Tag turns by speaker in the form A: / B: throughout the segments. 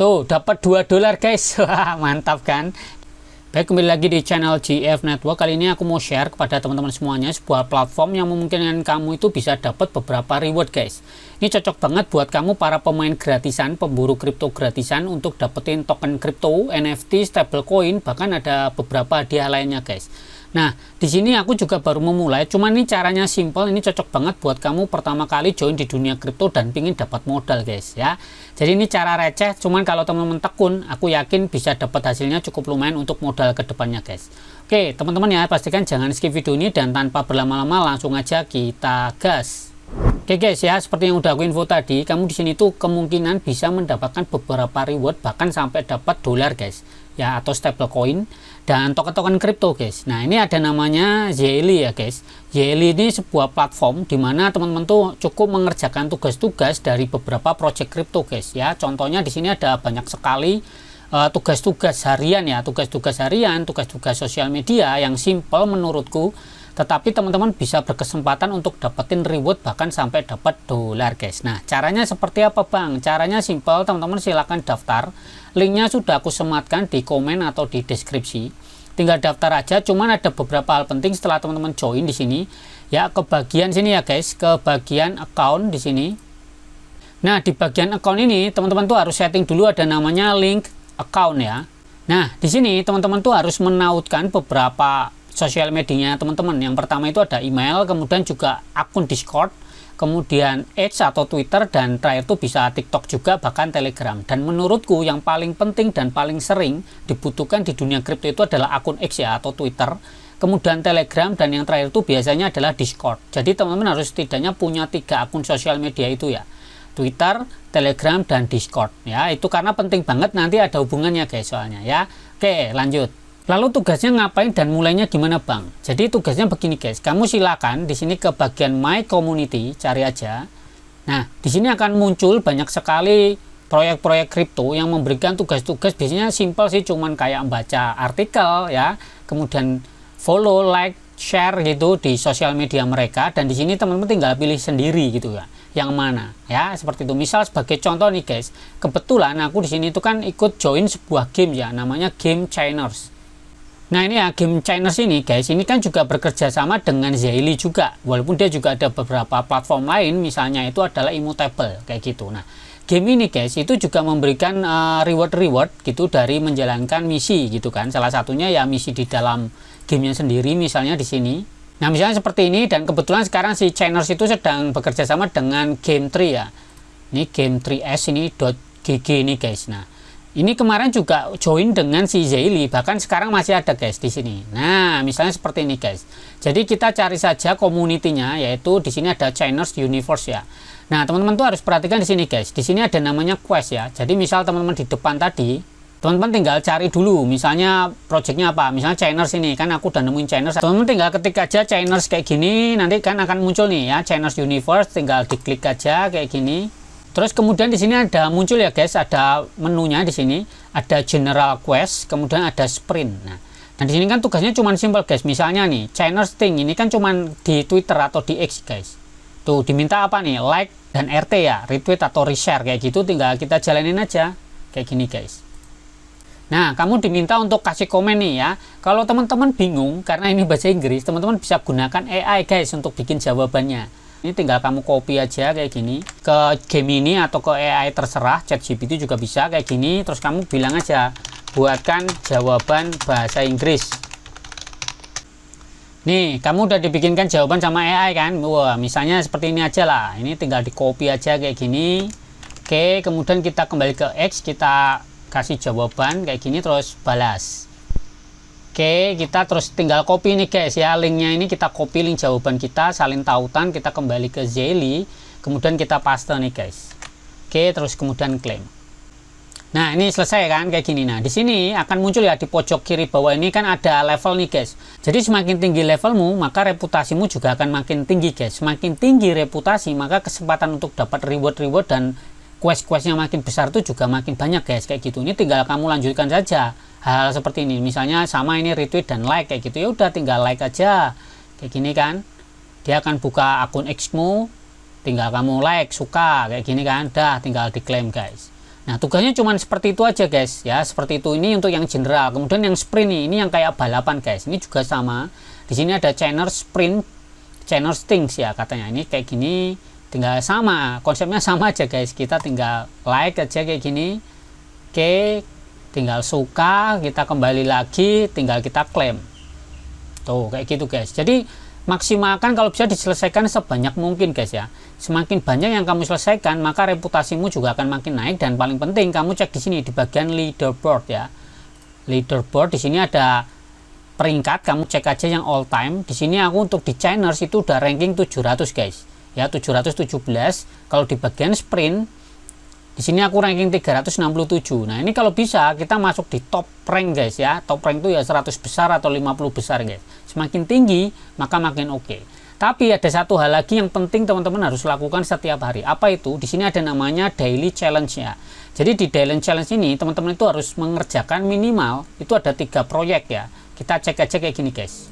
A: Tuh, dapat $2 guys. Wah, mantap kan? Baik, kembali lagi di channel GF Network. Kali ini aku mau share kepada teman-teman semuanya sebuah platform yang memungkinkan kamu itu bisa dapat beberapa reward guys. Ini cocok banget buat kamu para pemain gratisan, pemburu kripto gratisan untuk dapetin token kripto, NFT, stablecoin, bahkan ada beberapa hadiah lainnya guys. Nah, di sini aku juga baru memulai, cuman ini caranya simple, ini cocok banget buat kamu pertama kali join di dunia kripto dan pingin dapat modal guys ya. Jadi ini cara receh, cuman kalau teman-teman tekun, aku yakin bisa dapat hasilnya cukup lumayan untuk modal kedepannya guys. Oke, teman-teman ya, pastikan jangan skip video ini dan tanpa berlama-lama langsung aja kita gas. Oke guys ya, seperti yang udah aku info tadi, kamu di sini tuh kemungkinan bisa mendapatkan beberapa reward bahkan sampai dapat dolar guys ya, atau stablecoin dan token-token kripto guys. Nah, ini ada namanya Zely ya guys. Zely ini sebuah platform di mana teman-teman tuh cukup mengerjakan tugas-tugas dari beberapa project kripto guys ya. Contohnya di sini ada banyak sekali tugas-tugas harian ya, tugas-tugas harian, tugas-tugas sosial media yang simple menurutku, tetapi teman-teman bisa berkesempatan untuk dapetin reward bahkan sampai dapat dolar guys. Nah, caranya seperti apa bang? Caranya simple, teman-teman silahkan daftar. Linknya sudah aku sematkan di komen atau di deskripsi. Tinggal daftar aja. Cuman ada beberapa hal penting setelah teman-teman join di sini. Ya, ke bagian sini ya guys, ke bagian account di sini. Nah, di bagian account ini teman-teman tuh harus setting dulu ada namanya link account ya. Nah, di sini teman-teman tuh harus menautkan beberapa sosial medianya teman-teman. Yang pertama itu ada email, kemudian juga akun Discord, kemudian X atau Twitter, dan terakhir itu bisa TikTok juga, bahkan Telegram. Dan menurutku yang paling penting dan paling sering dibutuhkan di dunia kripto itu adalah akun X ya, atau Twitter, kemudian Telegram, dan yang terakhir itu biasanya adalah Discord. Jadi teman-teman harus setidaknya punya 3 akun sosial media itu ya, Twitter, Telegram, dan Discord ya. Itu karena penting banget, nanti ada hubungannya guys soalnya ya. Oke, lanjut. Lalu tugasnya ngapain dan mulainya gimana bang? Jadi tugasnya begini guys, kamu silakan di sini ke bagian My Community, cari aja. Nah, di sini akan muncul banyak sekali proyek-proyek kripto yang memberikan tugas-tugas, biasanya simple sih, cuman kayak membaca artikel ya, kemudian follow, like, share gitu di sosial media mereka, dan di sini teman-teman tinggal pilih sendiri gitu ya, yang mana ya, seperti itu. Misal sebagai contoh nih guys, kebetulan aku di sini itu kan ikut join sebuah game ya, namanya Game Changers. Nah, ini ya, Game Changers ini guys, ini kan juga bekerja sama dengan Zely juga, walaupun dia juga ada beberapa platform lain, misalnya itu adalah Immutable kayak gitu. Nah, game ini guys itu juga memberikan reward gitu dari menjalankan misi gitu kan. Salah satunya ya misi di dalam gamenya sendiri, misalnya di sini. Nah, misalnya seperti ini, dan kebetulan sekarang si Changers itu sedang bekerja sama dengan Game3 ya. Ini Game3S ini .gg ini guys. Nah, ini kemarin juga join dengan si Zely, bahkan sekarang masih ada guys di sini. Nah, misalnya seperti ini guys. Jadi kita cari saja community-nya, yaitu di sini ada Changers Universe ya. Nah, teman-teman tuh harus perhatikan di sini guys. Di sini ada namanya quest ya. Jadi misal teman-teman di depan tadi, teman-teman tinggal cari dulu, misalnya projectnya apa, misalnya Changers ini, kan aku udah nemuin Changers. Teman-teman tinggal ketik aja Changers kayak gini, nanti kan akan muncul nih ya, Changers Universe, tinggal diklik aja kayak gini. Terus kemudian di sini ada muncul ya guys, ada menunya di sini, ada General Quest, kemudian ada Sprint. Nah, dan di sini kan tugasnya cuma simple guys. Misalnya nih, Changers Thing ini kan cuma di Twitter atau di X guys. Tuh diminta apa nih? Like dan RT ya, retweet atau reshare kayak gitu, tinggal kita jalanin aja kayak gini guys. Nah, kamu diminta untuk kasih komen nih ya. Kalau teman-teman bingung karena ini bahasa Inggris, teman-teman bisa gunakan AI guys untuk bikin jawabannya. Ini tinggal kamu copy aja kayak gini ke game ini atau ke AI terserah, ChatGPT juga bisa kayak gini. Terus kamu bilang aja, buatkan jawaban bahasa Inggris. Nih, kamu udah dibikinkan jawaban sama AI kan? Wah, misalnya seperti ini aja lah. Ini tinggal di copy aja kayak gini. Oke, kemudian kita kembali ke X, kita kasih jawaban kayak gini, terus balas. Oke, kita terus tinggal copy nih guys ya, linknya ini kita copy link jawaban kita, salin tautan, kita kembali ke Zely, kemudian kita paste nih guys. Oke, terus kemudian claim. Nah, ini selesai kan kayak gini. Nah, di sini akan muncul ya di pojok kiri bawah ini kan ada level nih guys. Jadi semakin tinggi levelmu, maka reputasimu juga akan makin tinggi guys. Semakin tinggi reputasi, maka kesempatan untuk dapat reward-reward dan quest-questnya makin besar itu juga makin banyak guys kayak gitu. Ini tinggal kamu lanjutkan saja hal seperti ini, misalnya sama ini retweet dan like kayak gitu, ya udah tinggal like aja kayak gini kan, dia akan buka akun X-mu, tinggal kamu like, suka kayak gini kan, dah tinggal diklaim guys. Nah, tugasnya cuman seperti itu aja guys ya, seperti itu. Ini untuk yang general. Kemudian yang sprint ini yang kayak balapan guys. Ini juga sama. Di sini ada channel sprint, channel things ya katanya. Ini kayak gini, tinggal sama, konsepnya sama aja guys. Kita tinggal like aja kayak gini. Oke, tinggal suka, kita kembali lagi, tinggal kita klaim. Tuh, kayak gitu guys. Jadi maksimalkan kalau bisa diselesaikan sebanyak mungkin guys ya. Semakin banyak yang kamu selesaikan, maka reputasimu juga akan makin naik. Dan paling penting kamu cek di sini di bagian leaderboard ya. Leaderboard di sini ada peringkat, kamu cek aja yang all time. Di sini aku untuk di channels itu udah ranking 700 guys. Ya, 717. Kalau di bagian sprint di sini aku ranking 367. Nah, ini kalau bisa kita masuk di top rank guys ya. Top rank itu ya 100 besar atau 50 besar guys. Semakin tinggi maka makin oke. Tapi ada satu hal lagi yang penting teman-teman harus lakukan setiap hari. Apa itu? Di sini ada namanya daily challenge ya. Jadi di daily challenge ini teman-teman itu harus mengerjakan minimal itu ada 3 proyek ya. Kita cek aja kayak gini guys.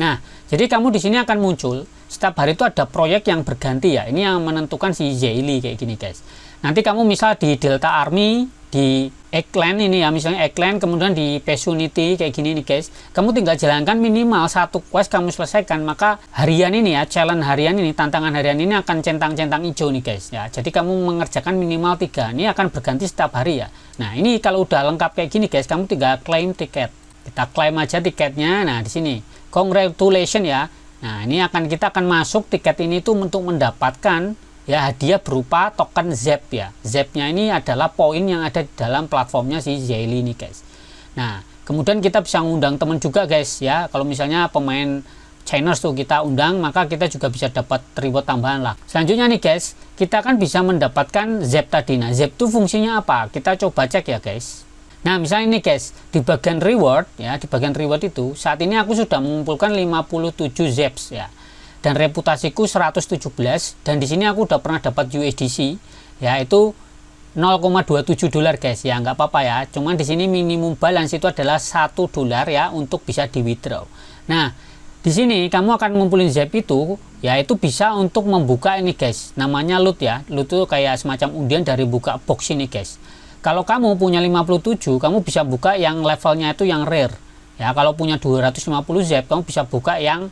A: Nah, jadi kamu di sini akan muncul setiap hari itu ada proyek yang berganti ya. Ini yang menentukan si Zhaili kayak gini guys. Nanti kamu misal di Delta Army, di Eggland ini ya, misalnya Eggland, kemudian di Pesunity kayak gini nih guys. Kamu tinggal jalankan minimal 1 quest kamu selesaikan, maka harian ini ya, challenge harian ini, tantangan harian ini akan centang-centang hijau nih guys ya. Jadi kamu mengerjakan minimal 3. Ini akan berganti setiap hari ya. Nah, ini kalau udah lengkap kayak gini guys, kamu tinggal claim tiket. Kita klaim aja tiketnya. Nah, di sini congratulations ya. Nah, ini kita akan masuk tiket ini tuh untuk mendapatkan ya hadiah berupa token ZEP ya. ZEP-nya ini adalah poin yang ada di dalam platformnya si Zhaili ini guys. Nah, kemudian kita bisa ngundang teman juga guys ya. Kalau misalnya pemain channels tuh kita undang, maka kita juga bisa dapat reward tambahan lah. Selanjutnya nih guys, kita kan bisa mendapatkan ZEP tadi. Nah, ZEP itu fungsinya apa? Kita coba cek ya guys. Nah, misalnya ini guys, di bagian reward ya, di bagian reward itu saat ini aku sudah mengumpulkan 57 ZEPs ya. Dan reputasiku 117, dan di sini aku udah pernah dapat USDC ya, itu 0,27 dolar guys ya, nggak apa-apa ya. Cuman di sini minimum balance itu adalah 1 dolar ya untuk bisa di withdraw. Nah, di sini kamu akan ngumpulin ZEP itu ya, itu bisa untuk membuka ini guys, namanya loot ya. Loot itu kayak semacam undian dari buka box ini guys. Kalau kamu punya 57, kamu bisa buka yang levelnya itu yang rare ya. Kalau punya 250 ZEP, kamu bisa buka yang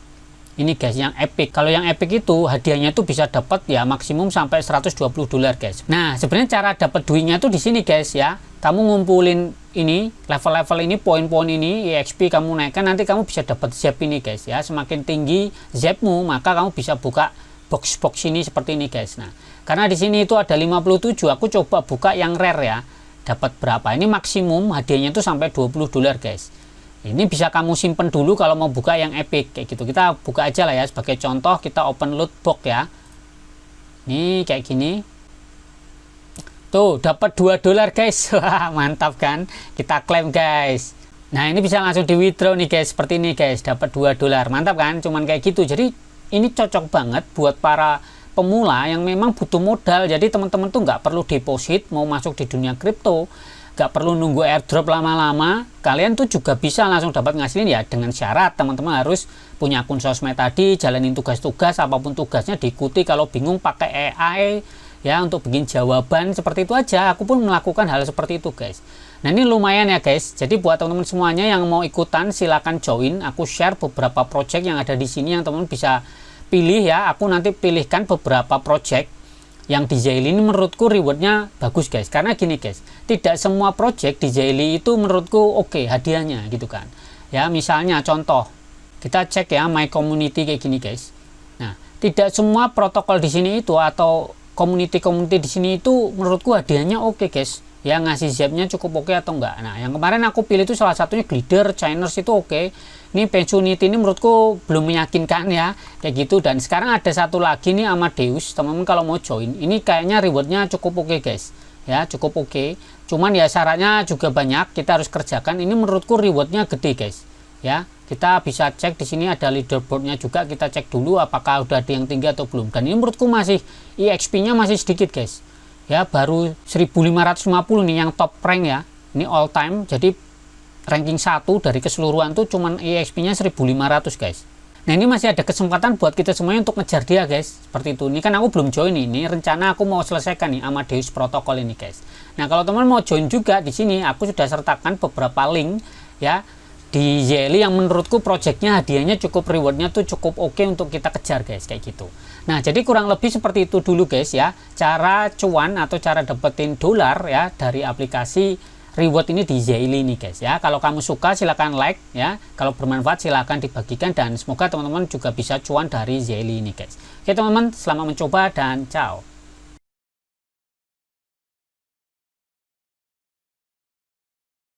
A: ini guys, yang epic. Kalau yang epic itu hadiahnya itu bisa dapat ya maksimum sampai 120 dolar guys. Nah, sebenarnya cara dapat duitnya itu di sini guys ya. Kamu ngumpulin ini level-level ini, poin-poin ini, EXP kamu naikkan, nanti kamu bisa dapat ZEP ini guys ya. Semakin tinggi ZEPmu, maka kamu bisa buka box-box ini seperti ini guys. Nah, karena di sini itu ada 57, aku coba buka yang rare ya. Dapat berapa? Ini maksimum hadiahnya itu sampai 20 dolar guys. Ini bisa kamu simpen dulu kalau mau buka yang epic kayak gitu. Kita buka aja lah ya, sebagai contoh kita open loot box ya. Ini kayak gini. Tuh, dapat 2 dolar guys. Wah, mantap kan? Kita klaim guys. Nah, ini bisa langsung di withdraw nih guys, seperti ini guys, dapat 2 dolar. Mantap kan? Cuman kayak gitu. Jadi ini cocok banget buat para pemula yang memang butuh modal. Jadi teman-teman tuh nggak perlu deposit mau masuk di dunia kripto, nggak perlu nunggu airdrop lama-lama. Kalian tuh juga bisa langsung dapat ngasilin ya, dengan syarat teman-teman harus punya akun sosmed tadi, jalanin tugas-tugas, apapun tugasnya diikuti. Kalau bingung pakai AI ya untuk bikin jawaban, seperti itu aja. Aku pun melakukan hal seperti itu guys. Nah, ini lumayan ya guys. Jadi buat teman-teman semuanya yang mau ikutan silahkan join. Aku share beberapa project yang ada di sini yang teman-teman bisa pilih ya. Aku nanti pilihkan beberapa project yang di Zhaili ini menurutku rewardnya bagus guys. Karena gini guys, tidak semua project di Zhaili itu menurutku oke hadiahnya gitu kan ya. Misalnya contoh, kita cek ya my community kayak gini guys. Nah, tidak semua protokol di sini itu atau community di sini itu menurutku hadiahnya oke guys ya, ngasih ZEP-nya cukup oke atau enggak. Nah, yang kemarin aku pilih itu salah satunya Glider, Chainers itu oke. Ini Pensunity ini menurutku belum meyakinkan ya, kayak gitu. Dan sekarang ada satu lagi nih Amadeus, teman-teman kalau mau join, ini kayaknya rewardnya cukup oke guys ya, cukup oke. Cuman ya syaratnya juga banyak, kita harus kerjakan. Ini menurutku rewardnya gede guys ya. Kita bisa cek di sini ada leaderboardnya juga, kita cek dulu apakah udah ada yang tinggi atau belum. Dan ini menurutku masih EXP-nya masih sedikit guys ya, baru 1550 nih yang top rank ya, ini all time. Jadi ranking 1 dari keseluruhan tuh cuman EXP nya 1500 guys. Nah ini masih ada kesempatan buat kita semuanya untuk ngejar dia guys, seperti itu. Ini kan aku belum join, ini rencana aku mau selesaikan nih Amadeus protokol ini guys. Nah kalau teman mau join juga di sini, aku sudah sertakan beberapa link ya di Yeli yang menurutku projectnya hadiahnya cukup, rewardnya tuh cukup oke untuk kita kejar guys, kayak gitu. Nah jadi kurang lebih seperti itu dulu guys ya, cara cuan atau cara dapetin dolar ya dari aplikasi reward ini di Yeli ini guys ya. Kalau kamu suka silahkan like ya, kalau bermanfaat silahkan dibagikan, dan semoga teman-teman juga bisa cuan dari Yeli ini guys. Oke teman-teman, selamat mencoba dan ciao.